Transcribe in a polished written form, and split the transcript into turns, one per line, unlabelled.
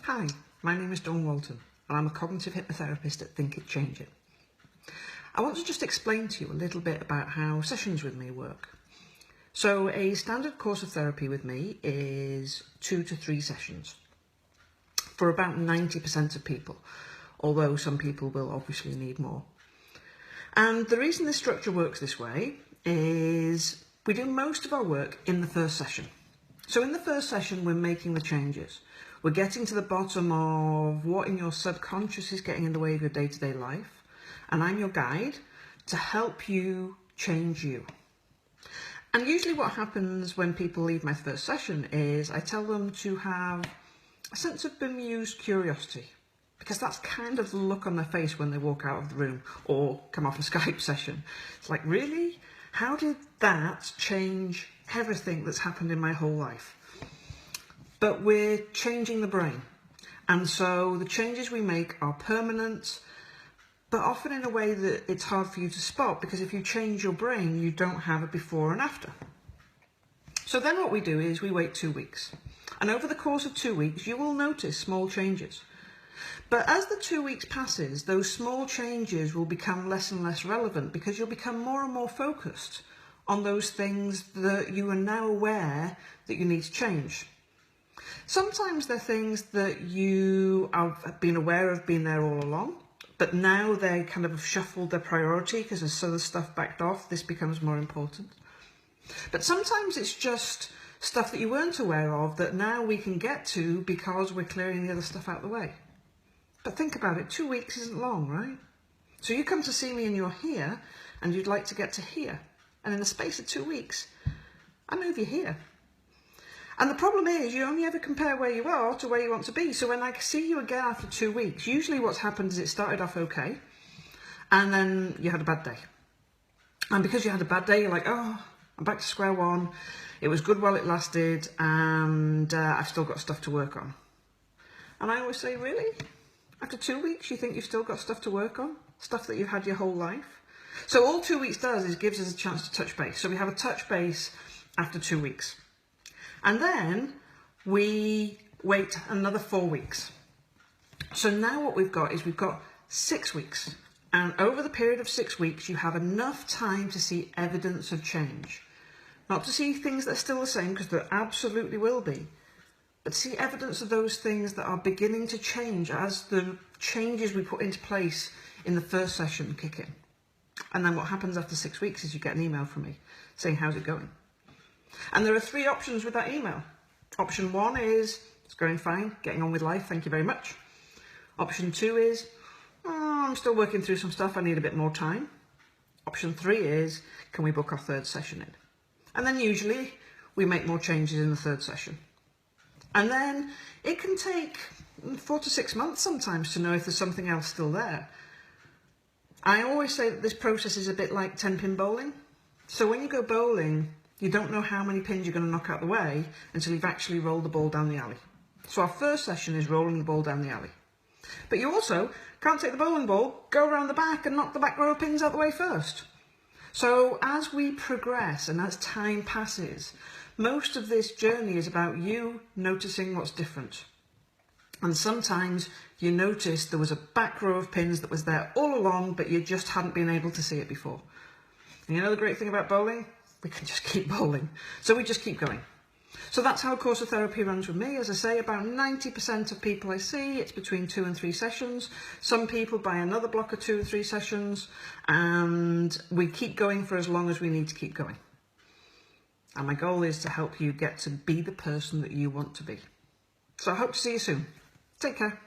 Hi, my name is Dawn Walton and I'm a cognitive hypnotherapist at Think It, Change It. I want to just explain to you a little bit about how sessions with me work. So a standard course of therapy with me is 2 to 3 sessions for about 90% of people, although some people will obviously need more. And the reason this structure works this way is we do most of our work in the first session. So in the first session, we're making the changes. We're getting to the bottom of what in your subconscious is getting in the way of your day-to-day life. And I'm your guide to help you change you. And usually what happens when people leave my first session is I tell them to have a sense of bemused curiosity, because that's kind of the look on their face when they walk out of the room or come off a Skype session. It's like, really? How did that change everything that's happened in my whole life? But we're changing the brain. And so the changes we make are permanent, but often in a way that it's hard for you to spot, because if you change your brain, you don't have a before and after. So then what we do is we wait 2 weeks. And over the course of 2 weeks, you will notice small changes. But as the 2 weeks passes, those small changes will become less and less relevant, because you'll become more and more focused on those things that you are now aware that you need to change. Sometimes they're things that you have been aware of being there all along, but now they kind of have shuffled their priority because as other stuff backed off, this becomes more important. But sometimes it's just stuff that you weren't aware of that now we can get to because we're clearing the other stuff out of the way. But think about it, 2 weeks isn't long, right? So you come to see me and you're here and you'd like to get to here. And in the space of 2 weeks, I move you here. And the problem is you only ever compare where you are to where you want to be. So when I see you again after 2 weeks, usually what's happened is it started off okay, and then you had a bad day. And because you had a bad day, you're like, oh, I'm back to square one. It was good while it lasted, and I've still got stuff to work on. And I always say, really? After 2 weeks, you think you've still got stuff to work on? Stuff that you've had your whole life? So all 2 weeks does is gives us a chance to touch base. So we have a touch base after 2 weeks. And then we wait another 4 weeks. So now what we've got is we've got 6 weeks. And over the period of 6 weeks, you have enough time to see evidence of change. Not to see things that are still the same, because there absolutely will be, but see evidence of those things that are beginning to change as the changes we put into place in the first session kick in. And then what happens after 6 weeks is you get an email from me saying, how's it going? And there are 3 options with that email. Option 1 is, it's going fine, getting on with life, thank you very much. Option 2 is, oh, I'm still working through some stuff, I need a bit more time. Option 3 is, can we book our 3rd session in? And then usually we make more changes in the 3rd session. And then it can take 4 to 6 months sometimes to know if there's something else still there. I always say that this process is a bit like 10-pin bowling. So when you go bowling, you don't know how many pins you're going to knock out the way until you've actually rolled the ball down the alley. So our first session is rolling the ball down the alley. But you also can't take the bowling ball, go around the back and knock the back row of pins out the way first. So as we progress and as time passes, most of this journey is about you noticing what's different. And sometimes you notice there was a back row of pins that was there all along, but you just hadn't been able to see it before. And you know the great thing about bowling? We can just keep bowling. So we just keep going. So that's how a course of therapy runs with me. As I say, about 90% of people I see, it's between 2 and 3 sessions. Some people buy another block of 2 or 3 sessions, and we keep going for as long as we need to keep going. And my goal is to help you get to be the person that you want to be. So I hope to see you soon. Take care.